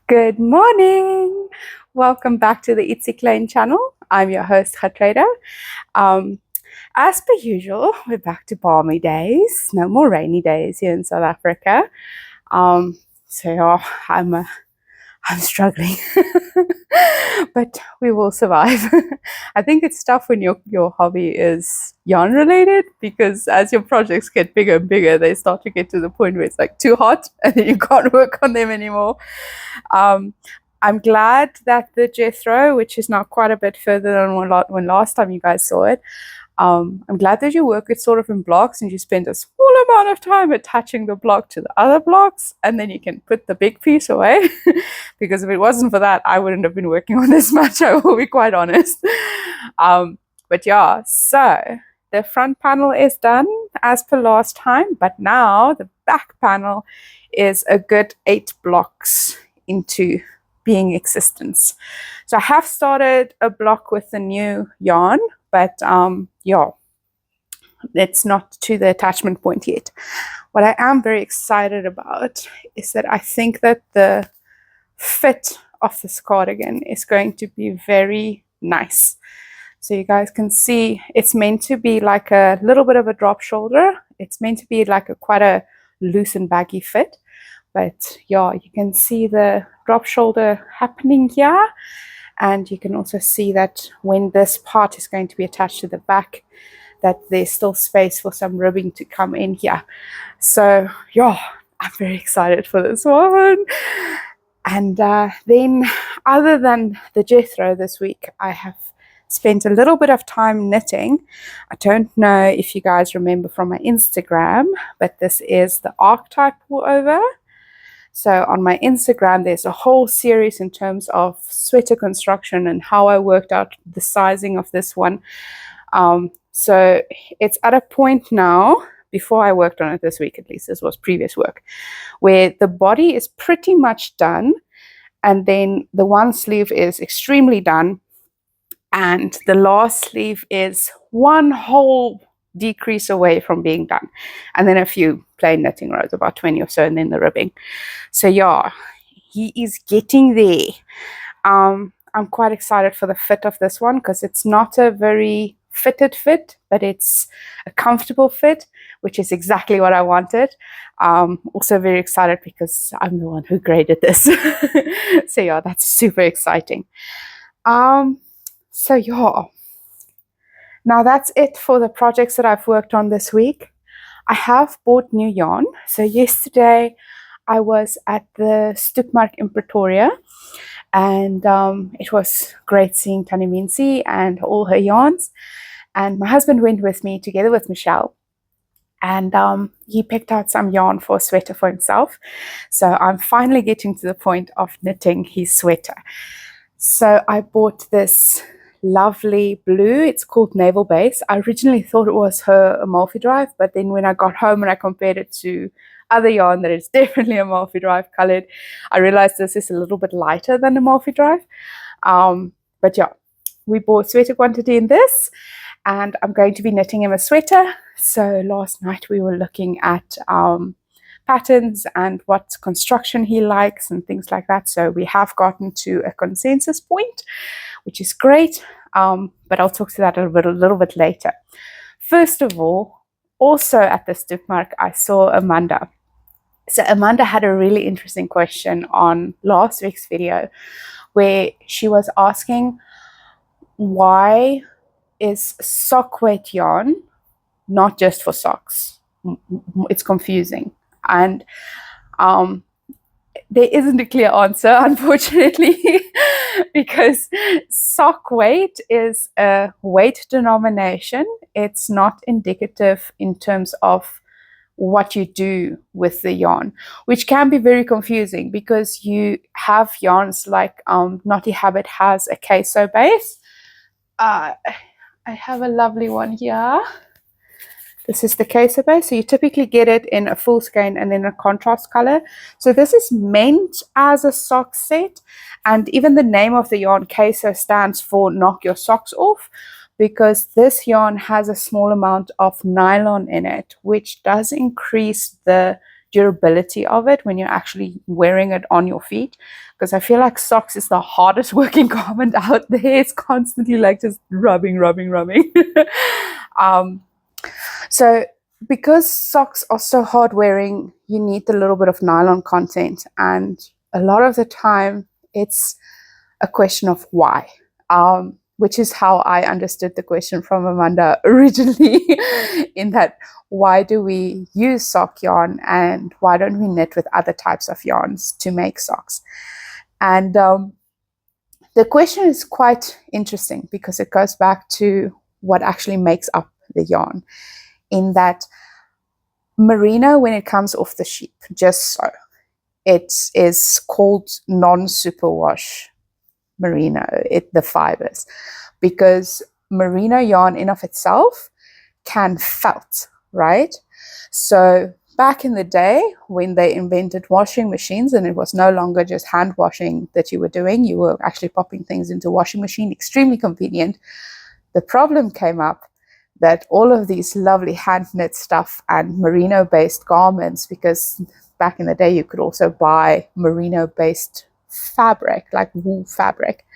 Good morning. Welcome back to the Ietsie Klein channel. I'm your host, Gertrude. Um, as per usual, we're back to balmy days. No more rainy days here in South Africa. I'm struggling, but we will survive. I think it's tough when your hobby is yarn related, because as your projects get bigger and bigger, they start to get to the point where it's like too hot and then you can't work on them anymore. Um, I'm glad that the Jethro, which is now quite a bit further than when last time you guys saw it, I'm glad that you work it sort of in blocks and you spend a small amount of time attaching the block to the other blocks, and then you can put the big piece away. Because if it wasn't for that, I wouldn't have been working on this much, I will be quite honest. But yeah, so the front panel is done as per last time, but now the back panel is a good 8 blocks into being existence. So I have started a block with the new yarn, but yeah, it's not to the attachment point yet. What I am very excited about is that I think that the fit of this cardigan is going to be very nice. So you guys can see it's meant to be like a little bit of a drop shoulder. It's meant to be like quite a loose and baggy fit. But yeah, you can see the drop shoulder happening here. And you can also see that when this part is going to be attached to the back, that there's still space for some ribbing to come in here. So yeah, I'm very excited for this one. And then other than the Jethro this week, I have spent a little bit of time knitting. I don't know if you guys remember from my Instagram, but this is the archetype pullover. So on my Instagram, there's a whole series in terms of sweater construction and how I worked out the sizing of this one. So it's at a point now, before I worked on it this week, at least this was previous work, where the body is pretty much done, and then the one sleeve is extremely done, and the last sleeve is one whole decrease away from being done, and then a few plain knitting rows, about 20 or so, and then the ribbing. So yeah, he is getting there. I'm quite excited for the fit of this one, because it's not a very fitted fit, but it's a comfortable fit, which is exactly what I wanted. Also very excited because I'm the one who graded this. So yeah, that's super exciting. So yeah, now that's it for the projects that I've worked on this week. I have bought new yarn. So yesterday I was at the Superwash in Pretoria, and it was great seeing Tannie Mincy and all her yarns. And my husband went with me together with Michelle, and he picked out some yarn for a sweater for himself. So I'm finally getting to the point of knitting his sweater. So I bought this lovely blue. It's called Naval Base. I originally thought it was her Amalfi Drive, but then when I got home and I compared it to other yarn that is definitely Amalfi Drive colored, I realized this is a little bit lighter than Amalfi Drive. But yeah, we bought sweater quantity in this, and I'm going to be knitting him a sweater. So last night we were looking at patterns and what construction he likes and things like that. So we have gotten to a consensus point, which is great. But I'll talk to that a little bit later. First of all, also at the Stipmark, I saw Amanda. So Amanda had a really interesting question on last week's video, where she was asking, why is sock weight yarn not just for socks? It's confusing. And there isn't a clear answer, unfortunately, because sock weight is a weight denomination. It's not indicative in terms of what you do with the yarn, which can be very confusing, because you have yarns like Knotty Habit has a queso base. I have a lovely one here. This is the queso base. So you typically get it in a full skein and then a contrast color. So this is meant as a sock set. And even the name of the yarn, queso, stands for knock your socks off, because this yarn has a small amount of nylon in it, which does increase the durability of it when you're actually wearing it on your feet, because I feel like socks is the hardest working garment out there. It's constantly like just rubbing. So because socks are so hard wearing, you need a little bit of nylon content, and a lot of the time it's a question of why, which is how I understood the question from Amanda originally in that, why do we use sock yarn and why don't we knit with other types of yarns to make socks? And the question is quite interesting because it goes back to what actually makes up the yarn, in that merino, when it comes off the sheep, just so, it is called non-superwash merino, the fibers, because merino yarn in of itself can felt, right? So back in the day when they invented washing machines and it was no longer just hand washing that you were doing, you were actually popping things into washing machine, extremely convenient. The problem came up that all of these lovely hand knit stuff and merino based garments, because back in the day you could also buy merino based fabric, like wool fabric,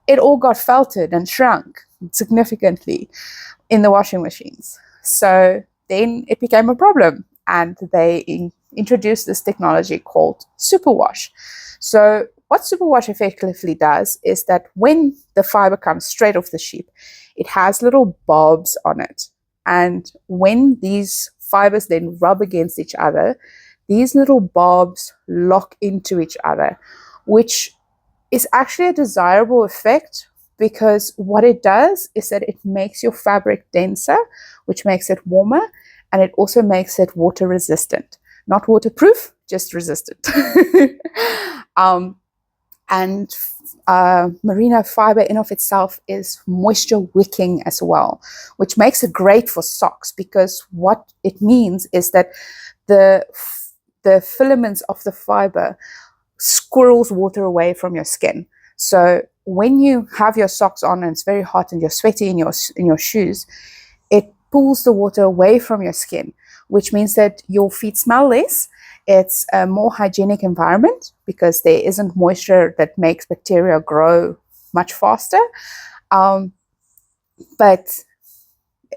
it all got felted and shrunk significantly in the washing machines. So then it became a problem, and they introduced this technology called superwash. So what superwash effectively does is that when the fiber comes straight off the sheep, it has little bobs on it. And when these fibers then rub against each other, these little bobs lock into each other, which is actually a desirable effect, because what it does is that it makes your fabric denser, which makes it warmer, and it also makes it water resistant. Not waterproof, just resistant. And merino fiber in of itself is moisture wicking as well, which makes it great for socks, because what it means is that the filaments of the fiber squirrels water away from your skin. So when you have your socks on and it's very hot and you're sweaty in your shoes, it pulls the water away from your skin, which means that your feet smell less. It's a more hygienic environment because there isn't moisture that makes bacteria grow much faster. But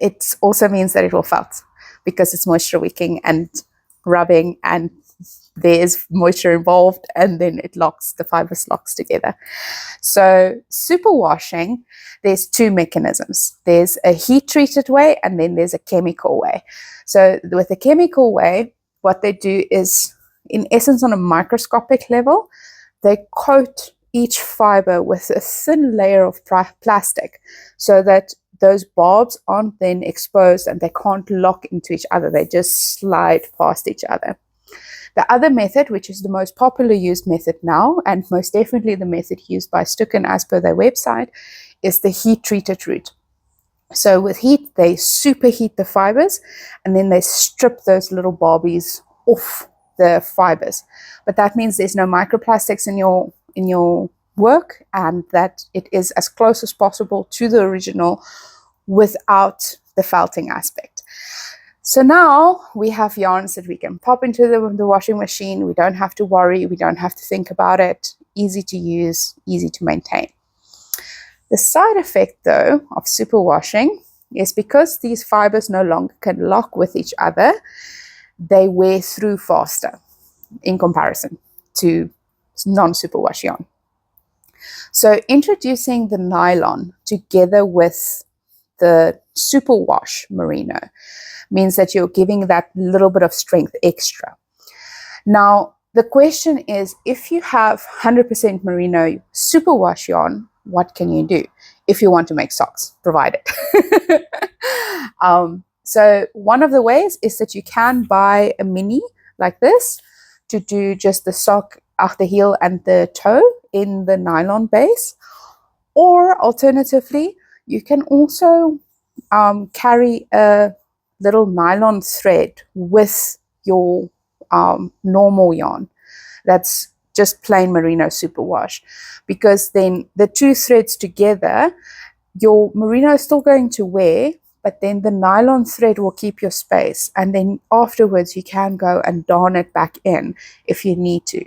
it also means that it will felt because it's moisture wicking and rubbing, and there is moisture involved, and then the fibers locks together. So superwashing, there's two mechanisms. There's a heat treated way and then there's a chemical way. So with the chemical way, what they do is, in essence, on a microscopic level, they coat each fiber with a thin layer of plastic so that those bobs aren't then exposed and they can't lock into each other. They just slide past each other. The other method, which is the most popular used method now, and most definitely the method used by Stucken as per their website, is the heat-treated route. So with heat, they superheat the fibers, and then they strip those little bobbies off the fibers. But that means there's no microplastics in your work, and that it is as close as possible to the original without the felting aspect. So now we have yarns that we can pop into the washing machine. We don't have to worry. We don't have to think about it. Easy to use, easy to maintain. The side effect, though, of superwashing is because these fibers no longer can lock with each other, they wear through faster in comparison to non-superwash yarn. So introducing the nylon together with the superwash merino means that you're giving that little bit of strength extra. Now, the question is, if you have 100% merino superwash yarn, what can you do if you want to make socks, provided? So one of the ways is that you can buy a mini like this to do just the sock, the heel and the toe in the nylon base. Or alternatively, you can also carry a little nylon thread with your normal yarn that's just plain merino superwash, because then the two threads together, your merino is still going to wear, but then the nylon thread will keep your space, and then afterwards you can go and darn it back in if you need to.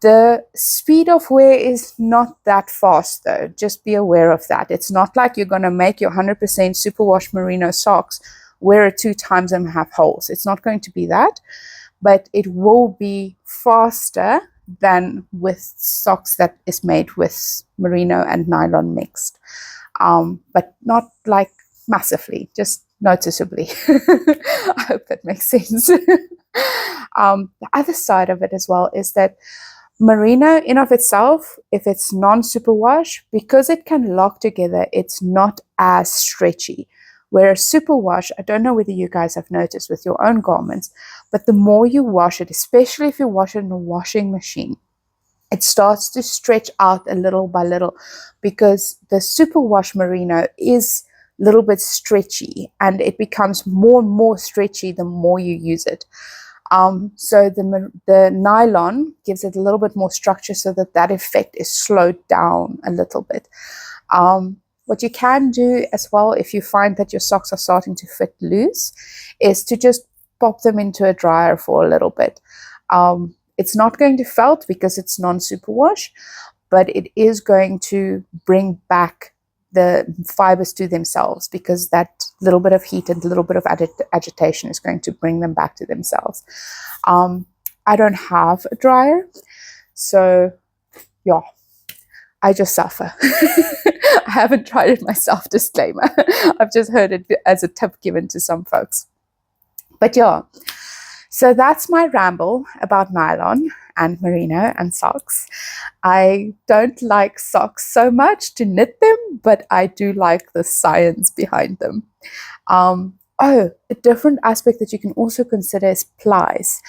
The speed of wear is not that fast though, just be aware of that. It's not like you're going to make your 100% superwash merino socks, wear it 2 times and have holes. It's not going to be that, but it will be faster than with socks that is made with merino and nylon mixed, but not like massively, just noticeably. I hope that makes sense. The other side of it as well is that merino in of itself, if it's non-superwash, because it can lock together, it's not as stretchy. Whereas superwash, I don't know whether you guys have noticed with your own garments, but the more you wash it, especially if you wash it in a washing machine, it starts to stretch out a little by little, because the superwash merino is a little bit stretchy, and it becomes more and more stretchy the more you use it. So the nylon gives it a little bit more structure so that effect is slowed down a little bit. What you can do as well, if you find that your socks are starting to fit loose, is to just pop them into a dryer for a little bit. It's not going to felt because it's non-superwash, but it is going to bring back the fibers to themselves, because that little bit of heat and a little bit of agitation is going to bring them back to themselves. I don't have a dryer, so yeah, I just suffer. I haven't tried it myself, disclaimer. I've just heard it as a tip given to some folks. But yeah, so that's my ramble about nylon and merino and socks. I don't like socks so much to knit them, but I do like the science behind them. A different aspect that you can also consider is plies.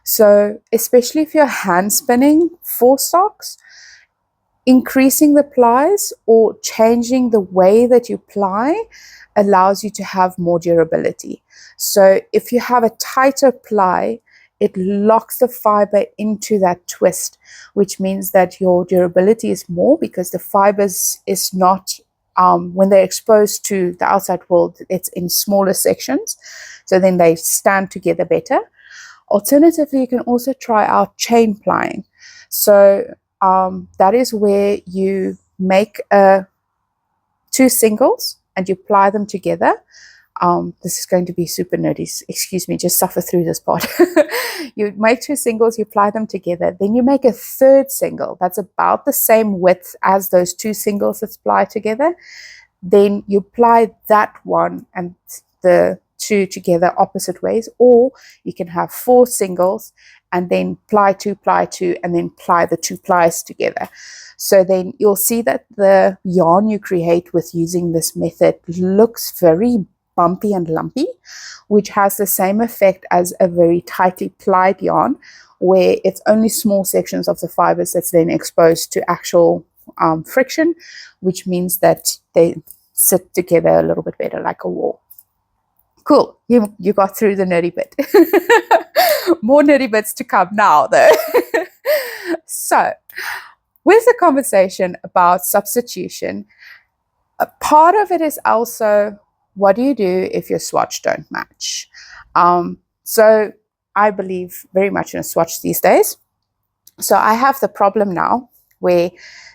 So especially if you're hand spinning for socks, increasing the plies or changing the way that you ply allows you to have more durability. So if you have a tighter ply, it locks the fiber into that twist, which means that your durability is more, because the fibers is not, when they're exposed to the outside world, it's in smaller sections. So then they stand together better. Alternatively, you can also try out chain plying. So that is where you make 2 singles and you ply them together. This is going to be super nerdy. Excuse me, just suffer through this part. You make 2 singles, you ply them together. Then you make a 3rd single that's about the same width as those 2 singles that's plied together. Then you ply that one and the 2 together opposite ways, or you can have 4 singles and then ply 2, and then ply the 2 plies together. So then you'll see that the yarn you create with using this method looks very bumpy and lumpy, which has the same effect as a very tightly plied yarn, where it's only small sections of the fibers that's then exposed to actual friction, which means that they sit together a little bit better like a wall. Cool, you got through the nerdy bit. More nerdy bits to come now though. So with the conversation about substitution, a part of it is also, what do you do if your swatch don't match? So I believe very much in a swatch these days. So I have the problem now where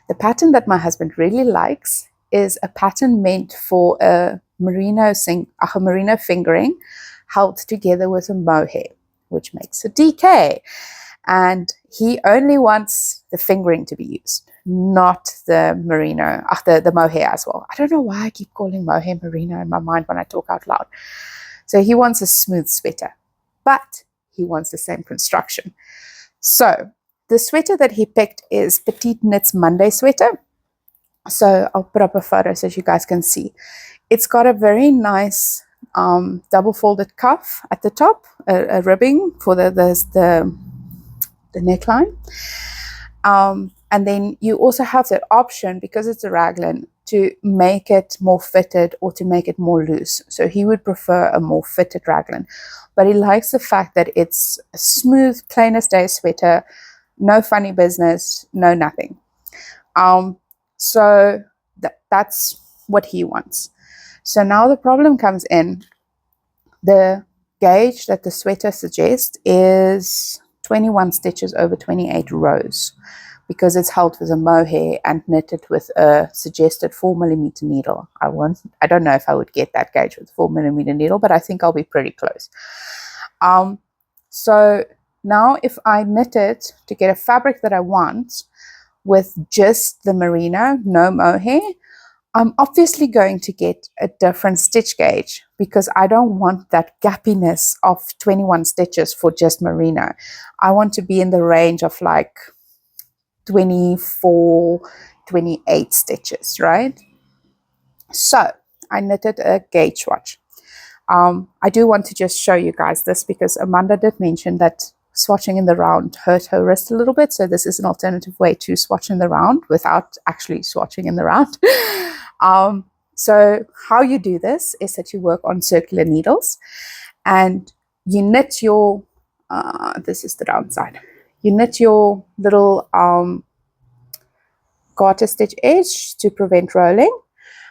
the pattern that my husband really likes is a pattern meant for a merino fingering held together with a mohair, which makes a DK. And he only wants the fingering to be used, not the merino, the mohair as well. I don't know why I keep calling mohair merino in my mind when I talk out loud. So he wants a smooth sweater, but he wants the same construction. So the sweater that he picked is Petite Knits Monday sweater. So I'll put up a photo so you guys can see. It's got a very nice double folded cuff at the top, a ribbing for the neckline. And then you also have that option, because it's a raglan, to make it more fitted or to make it more loose. So he would prefer a more fitted raglan, but he likes the fact that it's a smooth, plain as day sweater, no funny business, no nothing. So that's what he wants. So now the problem comes in. The gauge that the sweater suggests is 21 stitches over 28 rows, because it's held with a mohair and knitted with a suggested 4mm needle. I don't know if I would get that gauge with a 4mm needle, but I think I'll be pretty close. So now if I knit it to get a fabric that I want with just the merino, no mohair, I'm obviously going to get a different stitch gauge, because I don't want that gappiness of 21 stitches for just merino. I want to be in the range of like 24, 28 stitches, right? So I knitted a gauge swatch. I do want to just show you guys this, because Amanda did mention that swatching in the round hurt her wrist a little bit. So this is an alternative way to swatch in the round without actually swatching in the round. So how you do this is that you work on circular needles, and you knit your, this is the downside, you knit your little garter stitch edge to prevent rolling.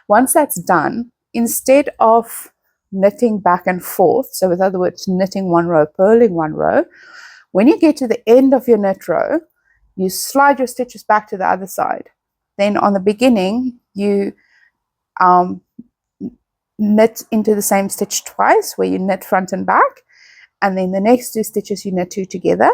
Once that's done, instead of knitting back and forth, so in other words, knitting one row, purling one row, when you get to the end of your knit row, you slide your stitches back to the other side. Then on the beginning, you knit into the same stitch twice, where you knit front and back, and then the next 2 stitches you knit 2 together,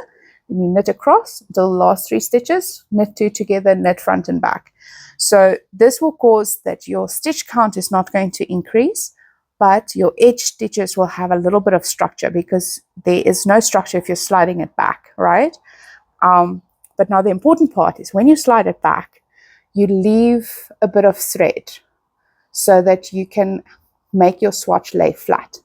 and you knit across until the last 3 stitches, knit 2 together, knit front and back. So this will cause that your stitch count is not going to increase, but your edge stitches will have a little bit of structure, because there is no structure if you're sliding it back, right? But now the important part is when you slide it back, you leave a bit of thread so that you can make your swatch lay flat.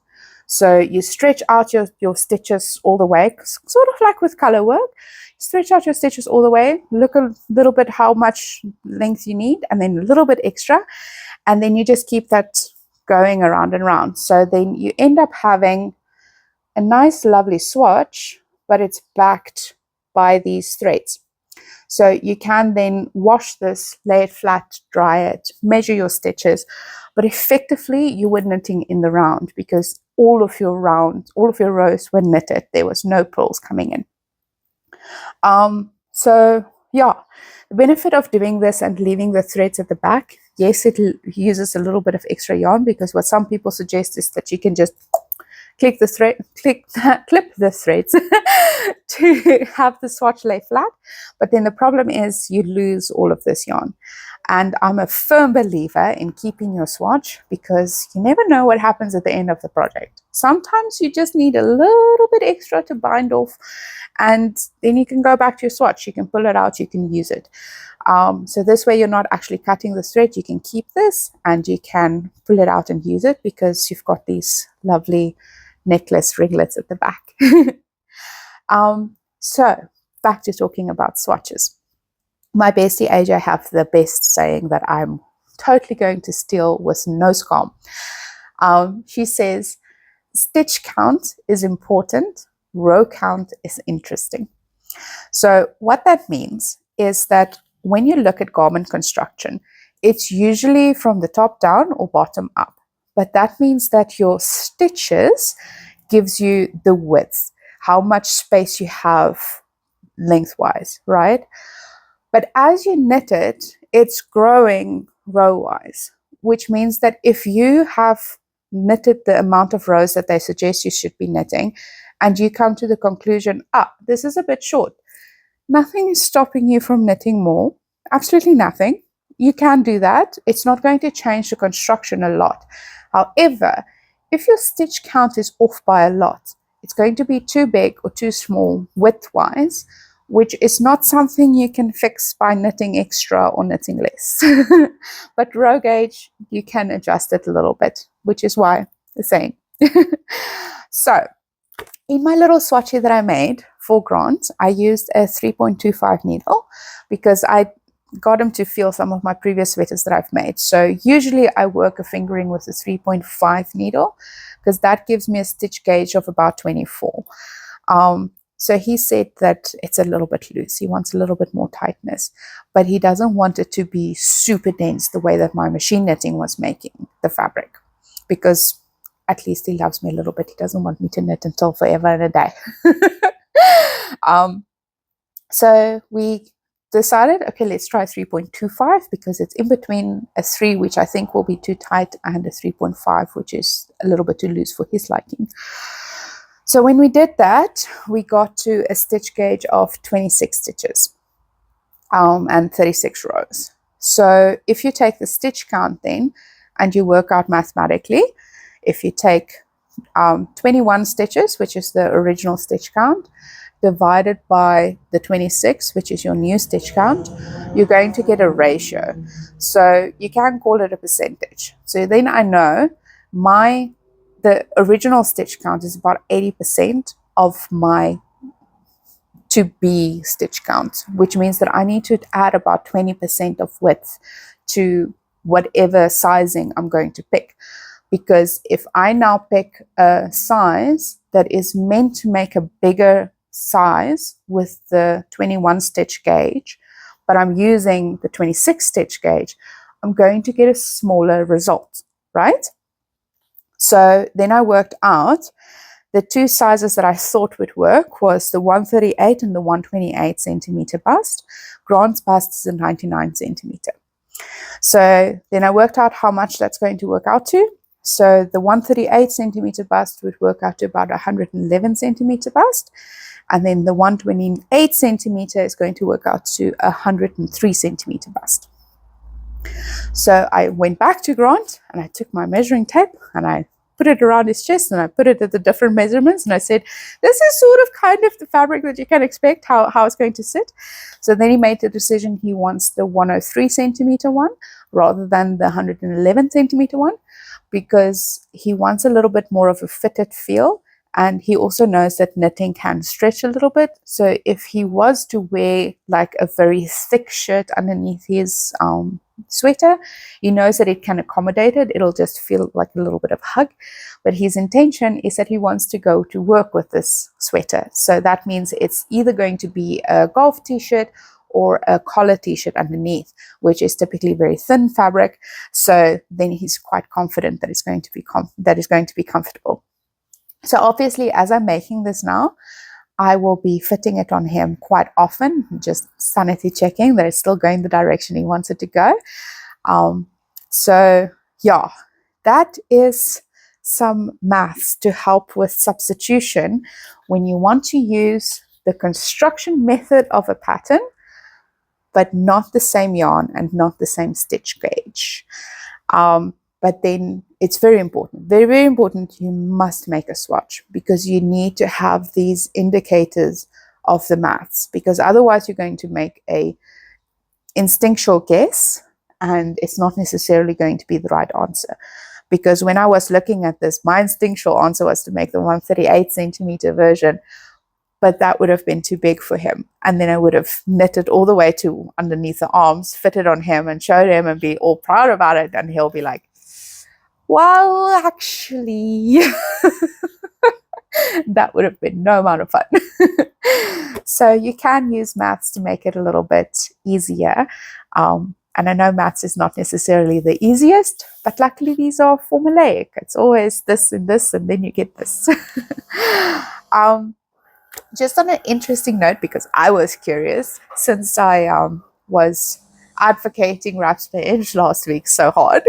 So you stretch out your stitches all the way, sort of like with color work. Stretch out your stitches all the way, look a little bit how much length you need, and then a little bit extra, and then you just keep that going around and around. So then you end up having a nice lovely swatch, but it's backed by these threads. So you can then wash this, lay it flat, dry it, measure your stitches, but effectively you were knitting in the round, because all of your rows were knitted. There was no purls coming in. So yeah, the benefit of doing this and leaving the threads at the back, yes, it uses a little bit of extra yarn, because what some people suggest is that you can just clip the threads to have the swatch lay flat. But then the problem is you lose all of this yarn. And I'm a firm believer in keeping your swatch, because you never know what happens at the end of the project. Sometimes you just need a little bit extra to bind off, and then you can go back to your swatch. You can pull it out, you can use it. So this way you're not actually cutting the thread. You can keep this and you can pull it out and use it, because you've got these lovely necklace ringlets at the back. So back to talking about swatches. My bestie AJ have the best saying that I'm totally going to steal with no scam. She says, stitch count is important, row count is interesting. So what that means is that when you look at garment construction, it's usually from the top down or bottom up. But that means that your stitches gives you the width, how much space you have lengthwise, right? But as you knit it, it's growing row-wise, which means that if you have knitted the amount of rows that they suggest you should be knitting, and you come to the conclusion, this is a bit short, nothing is stopping you from knitting more. Absolutely nothing. You can do that. It's not going to change the construction a lot. However, if your stitch count is off by a lot, it's going to be too big or too small width-wise, which is not something you can fix by knitting extra or knitting less. But row gauge, you can adjust it a little bit, which is why the same. So in my little swatchy that I made for Grant, I used a 3.25 needle, because I got him to feel some of my previous sweaters that I've made. So usually I work a fingering with a 3.5 needle, because that gives me a stitch gauge of about 24. So he said that it's a little bit loose. He wants a little bit more tightness, but he doesn't want it to be super dense the way that my machine knitting was making the fabric. because at least he loves me a little bit. He doesn't want me to knit until forever and a day. So we decided, okay, let's try 3.25 because it's in between a 3, which I think will be too tight, and a 3.5, which is a little bit too loose for his liking. So when we did that, we got to a stitch gauge of 26 stitches and 36 rows. So if you take the stitch count then and you work out mathematically, if you take 21 stitches, which is the original stitch count, divided by the 26, which is your new stitch count, you're going to get a ratio. So you can call it a percentage. So then I know the original stitch count is about 80% of my to be stitch count, which means that I need to add about 20% of width to whatever sizing I'm going to pick. Because if I now pick a size that is meant to make a bigger size with the 21 stitch gauge, but I'm using the 26 stitch gauge, I'm going to get a smaller result, right? So then I worked out the two sizes that I thought would work was the 138 and the 128 centimeter bust. Grant's bust is a 99 centimeter. So then I worked out how much that's going to work out to. So the 138 centimeter bust would work out to about 111 centimeter bust. And then the 128 centimeter is going to work out to 103 centimeter bust. So I went back to Grant and I took my measuring tape and I put it around his chest and I put it at the different measurements and I said, this is sort of kind of the fabric that you can expect, how it's going to sit. So then he made the decision he wants the 103 centimeter one rather than the 111 centimeter one, because he wants a little bit more of a fitted feel. And he also knows that knitting can stretch a little bit. So if he was to wear like a very thick shirt underneath his sweater, he knows that it can accommodate it. It'll just feel like a little bit of hug. But his intention is that he wants to go to work with this sweater. So that means it's either going to be a golf t-shirt or a collar t-shirt underneath, which is typically very thin fabric. So then he's quite confident that it's going to be comfortable. So obviously, as I'm making this now, I will be fitting it on him quite often, just sanity checking that it's still going the direction he wants it to go. So yeah, that is some maths to help with substitution when you want to use the construction method of a pattern, but not the same yarn and not the same stitch gauge. But then it's very important, very, very important. You must make a swatch because you need to have these indicators of the maths, because otherwise you're going to make a instinctual guess and it's not necessarily going to be the right answer. Because when I was looking at this, my instinctual answer was to make the 138 centimeter version, but that would have been too big for him. And then I would have knitted all the way to underneath the arms, fitted on him and showed him and be all proud about it. And he'll be like, well, actually, that would have been no amount of fun. So you can use maths to make it a little bit easier. And I know maths is not necessarily the easiest, but luckily these are formulaic. It's always this, and then you get this. Just on an interesting note, because I was curious, since I was advocating wraps per inch last week so hard,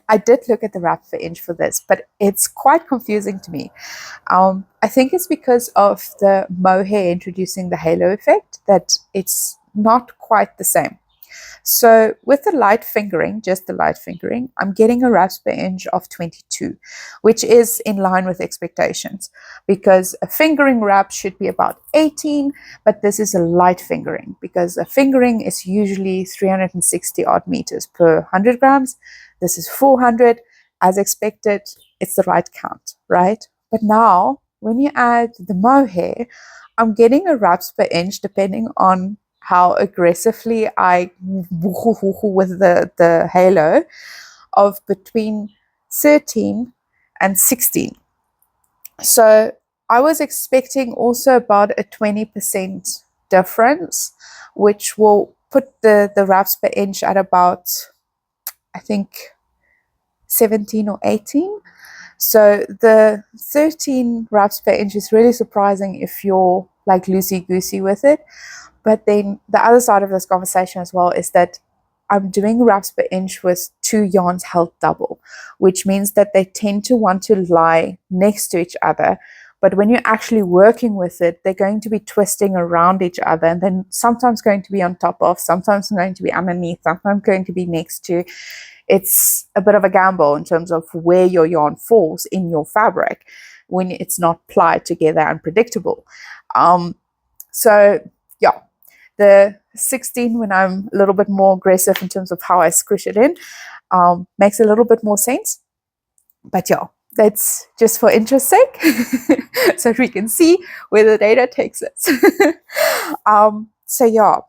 I did look at the wraps per inch for this, but it's quite confusing to me. I think it's because of the mohair introducing the halo effect that it's not quite the same. So with the light fingering, just the light fingering, I'm getting a wraps per inch of 22, which is in line with expectations, because a fingering wrap should be about 18, but this is a light fingering because a fingering is usually 360 odd meters per 100 grams. This is 400. As expected, it's the right count, right? But now when you add the mohair, I'm getting a wraps per inch depending on how aggressively I with the halo of between 13 and 16. So I was expecting also about a 20% difference, which will put the wraps per inch at about, I think, 17 or 18. So the 13 wraps per inch is really surprising if you're like loosey-goosey with it. But then the other side of this conversation as well is that I'm doing wraps per inch with 2 yarns held double, which means that they tend to want to lie next to each other. But when you're actually working with it, they're going to be twisting around each other, and then sometimes going to be on top of, sometimes going to be underneath, sometimes going to be next to. It's a bit of a gamble in terms of where your yarn falls in your fabric when it's not plied together and predictable. So yeah, the 16, when I'm a little bit more aggressive in terms of how I squish it in, makes a little bit more sense. But yeah, that's just for interest sake, so we can see where the data takes us. So yeah,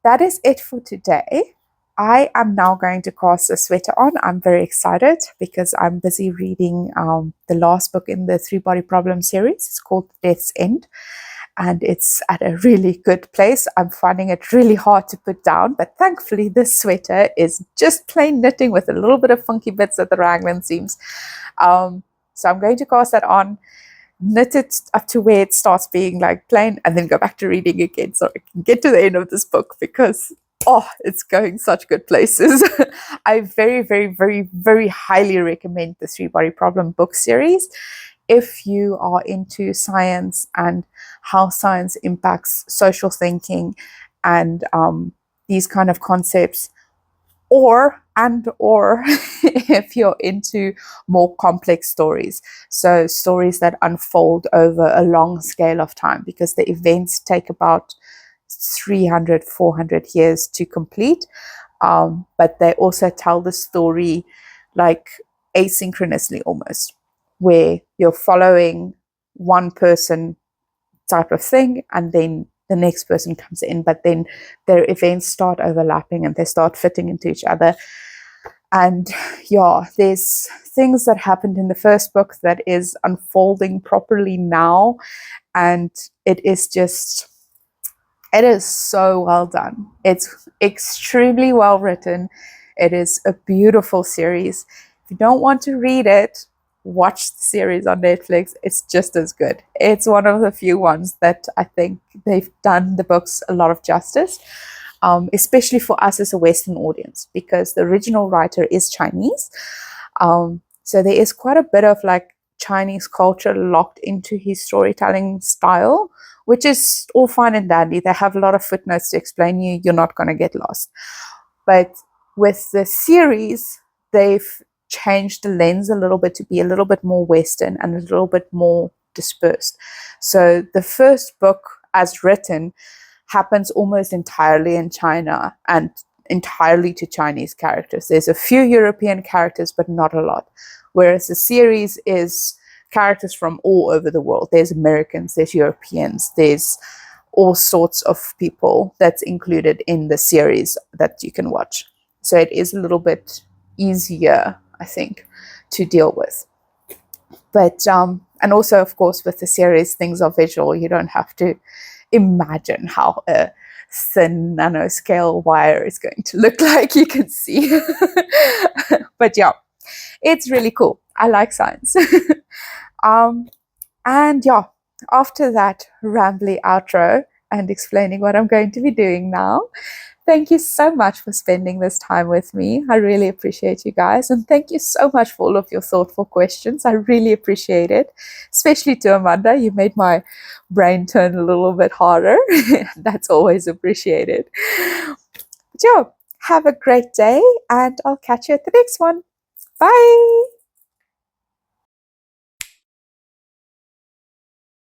that is it for today. I am now going to cast a sweater on. I'm very excited because I'm busy reading the last book in the 3-Body Problem series. It's called Death's End, and it's at a really good place. I'm finding it really hard to put down, but thankfully this sweater is just plain knitting with a little bit of funky bits at the raglan seams. So I'm going to cast that on, knit it up to where it starts being like plain, and then go back to reading again so I can get to the end of this book, because it's going such good places. I very, very, very, very highly recommend the 3-Body Problem book series if you are into science and how science impacts social thinking and these kind of concepts, or if you're into more complex stories, so stories that unfold over a long scale of time, because the events take about 300, 400 years to complete, but they also tell the story like asynchronously almost, where you're following one person type of thing, and then the next person comes in, but then their events start overlapping and they start fitting into each other. And yeah, there's things that happened in the first book that is unfolding properly now, and it is so well done. It's extremely well written. It is a beautiful series. If you don't want to read it, watch the series on Netflix. It's just as good. It's one of the few ones that I think they've done the books a lot of justice, especially for us as a Western audience, because the original writer is Chinese. So there is quite a bit of like Chinese culture locked into his storytelling style, which is all fine and dandy. They have a lot of footnotes to explain you're not going to get lost. But with the series, they've changed the lens a little bit to be a little bit more Western and a little bit more dispersed. So the first book, as written, happens almost entirely in China and entirely to Chinese characters. There's a few European characters, but not a lot. Whereas the series is characters from all over the world. There's Americans, there's Europeans, there's all sorts of people that's included in the series that you can watch. So it is a little bit easier, I think, to deal with. But and also, of course, with the series, things are visual. You don't have to imagine how a thin nanoscale wire is going to look like. You can see. But yeah, it's really cool. I like science. And yeah, after that rambly outro and explaining what I'm going to be doing now, thank you so much for spending this time with me. I really appreciate you guys. And thank you so much for all of your thoughtful questions. I really appreciate it, especially to Amanda. You made my brain turn a little bit harder. That's always appreciated. But yeah, have a great day, and I'll catch you at the next one. Bye.